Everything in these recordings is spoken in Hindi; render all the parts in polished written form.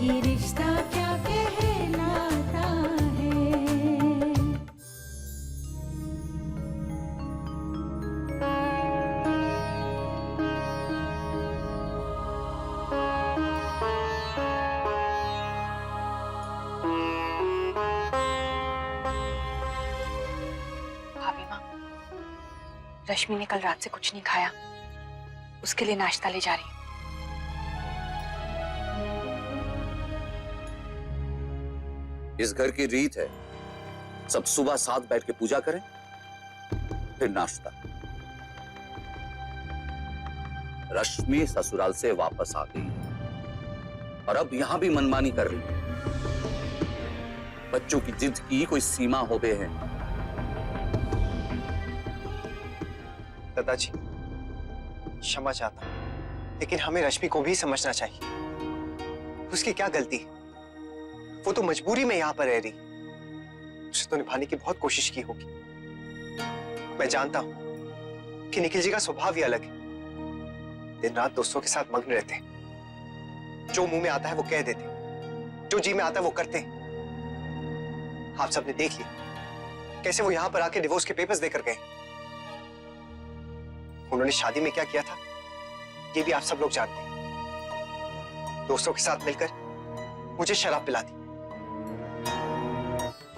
ये रिश्ता क्या कहलाता है। भाभी माँ, रश्मि ने कल रात से कुछ नहीं खाया, उसके लिए नाश्ता ले जा रही हूँ। इस घर की रीत है, सब सुबह साथ बैठ के पूजा करें, फिर नाश्ता। रश्मि ससुराल से वापस आ गई है और अब यहां भी मनमानी कर रही है। बच्चों की जिद की कोई सीमा हो गए हैं। दादाजी, क्षमा चाहता हूं, लेकिन हमें रश्मि को भी समझना चाहिए। उसकी क्या गलती है? वो तो मजबूरी में यहां पर रह रही। उसे तो निभाने की बहुत कोशिश की होगी। मैं जानता हूं कि निखिल जी का स्वभाव ही अलग है। दिन रात दोस्तों के साथ मग्न रहते हैं। जो मुंह में आता है वो कह देते हैं, जो जी में आता है वो करते हैं। आप सबने देख लिया कैसे वो यहां पर आके डिवोर्स के पेपर्स देकर गए। उन्होंने शादी में क्या किया था ये भी आप सब लोग जानते हैं। दोस्तों के साथ मिलकर मुझे शराब पिला दी।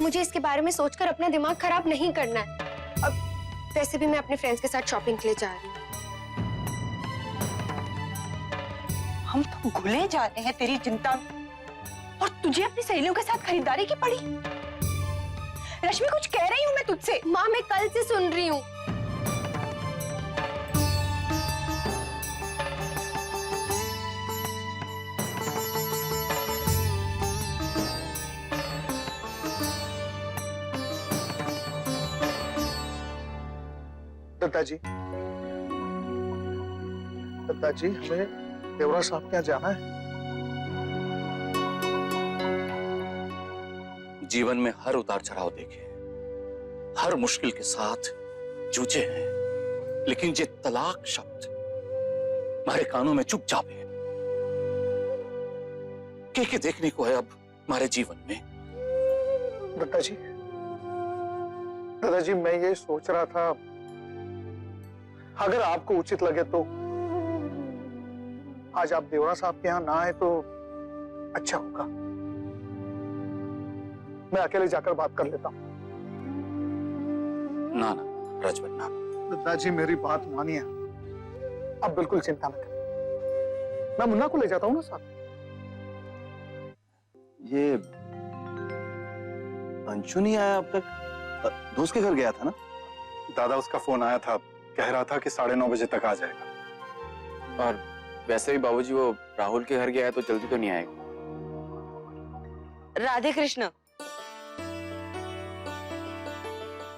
मुझे इसके बारे में सोचकर अपना दिमाग खराब नहीं करना है। अब वैसे भी मैं अपने फ्रेंड्स के साथ शॉपिंग के लिए जा रही हूँ। हम तो घुले जा रहे हैं तेरी चिंता में, और तुझे अपनी सहेलियों के साथ खरीदारी की पड़ी। रश्मि, कुछ कह रही हूँ मैं तुझसे। माँ, मैं कल से सुन रही हूँ। दत्ताजी, दत्ताजी, हमें देवरा साहब के यहाँ जाना है। जीवन में हर उतार चढ़ाव देखे, हर मुश्किल के साथ जूझे हैं, लेकिन ये तलाक शब्द हमारे कानों में चुपचाप है। क्या देखने को है अब हमारे जीवन में। दत्ताजी, दादाजी, मैं ये सोच रहा था, अगर आपको उचित लगे तो आज आप देवरा साहब के यहाँ ना आए तो अच्छा होगा। मैं अकेले जाकर बात कर लेता हूँ। ना ना रजबन, ना। दादाजी, मेरी बात मानिए, अब बिल्कुल चिंता न करें। मैं मुन्ना को ले जाता हूँ ना साथ। ये अंशु नहीं आया अब तक? दोस्त के घर गया था ना? दादा, उसका फोन आया था, कह रहा था कि 9:30 बजे तक आ जाएगा। और वैसे भी बाबूजी वो राहुल के घर गया है तो जल्दी तो नहीं आएगा। राधे कृष्ण।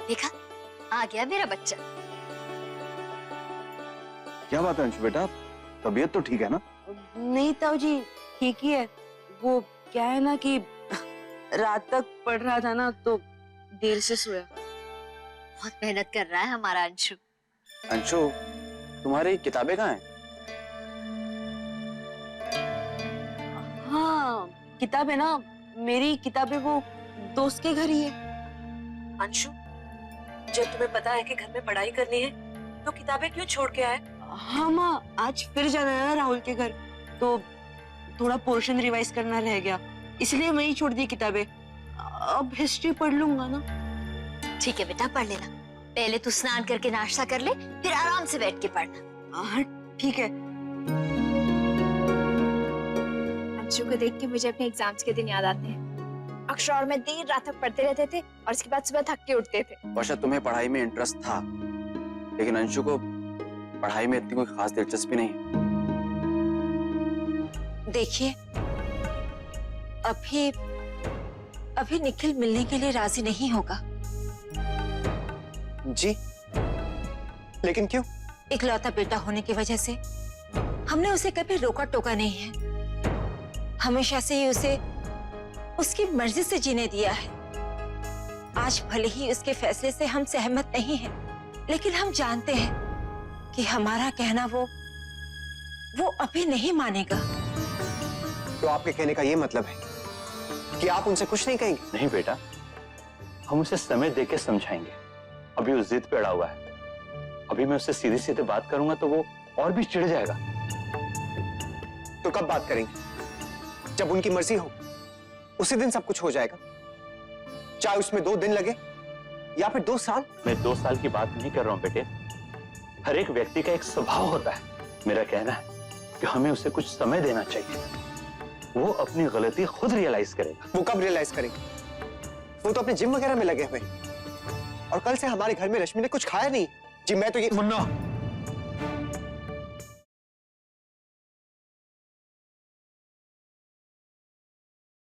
देखा, आ गया मेरा बच्चा। क्या बात है अंशु बेटा, तबीयत तो ठीक है ना? नहीं ताऊ जी, ठीक ही है। वो क्या है ना कि रात तक पढ़ रहा था ना तो देर से सोया। बहुत मेहनत कर रहा है हमारा अंशु। अंशु, तुम्हारी किताबें कहाँ हैं? हाँ, किताब है ना, मेरी किताबें वो दोस्त के घर ही है। अंशु, जब तुम्हें पता है कि घर में पढ़ाई करनी है तो किताबें क्यों छोड़ के आए? हाँ माँ, आज फिर जाना है ना राहुल के घर, तो थोड़ा पोर्शन रिवाइज करना रह गया, इसलिए वहीं छोड़ दी किताबें। अब हिस्ट्री पढ़ लूंगा ना। ठीक है बेटा, पढ़ लेना। पहले तू स्नान करके नाश्ता कर ले, फिर आराम से बैठ के पढ़ना। हाँ ठीक है। अंशु को देख के मुझे अपने एग्जाम्स के दिन याद आते हैं। अक्षर और मैं देर रात तक पढ़ते रहते थे और उसके बाद सुबह थक के उठते थे। वर्षा, तुम्हें पढ़ाई में इंटरेस्ट था, लेकिन अंशु को पढ़ाई में इतनी कोई खास दिलचस्पी नहीं है। देखिए, अभी निखिल मिलने के लिए राजी नहीं होगा। जी, लेकिन क्यों? इकलौता बेटा होने की वजह से हमने उसे कभी रोका टोका नहीं है। हमेशा से ही उसे उसकी मर्जी से जीने दिया है। आज भले ही उसके फैसले से हम सहमत नहीं हैं, लेकिन हम जानते हैं कि हमारा कहना वो अभी नहीं मानेगा। तो आपके कहने का ये मतलब है कि आप उनसे कुछ नहीं कहेंगे? नहीं बेटा, हम उसे समय देके समझाएंगे। अभी उस जिद पे अड़ा हुआ है। अभी मैं उससे सीधे सीधे बात करूंगा तो वो और भी चिढ़ जाएगा। तो कब बात करेंगे? जब उनकी मर्जी हो, उसी दिन सब कुछ हो जाएगा, चाहे उसमें 2 दिन लगे या फिर 2 साल। मैं 2 साल की बात नहीं कर रहा हूं बेटे। हर एक व्यक्ति का एक स्वभाव होता है। मेरा कहना है कि हमें उसे कुछ समय देना चाहिए। वो अपनी गलती खुद रियलाइज करेगा। वो कब रियलाइज करेंगे? वो तो अपने जिम वगैरह में लगे हुए हैं। और कल से हमारे घर में रश्मि ने कुछ खाया नहीं। जी मैं तो ये मुन्ना,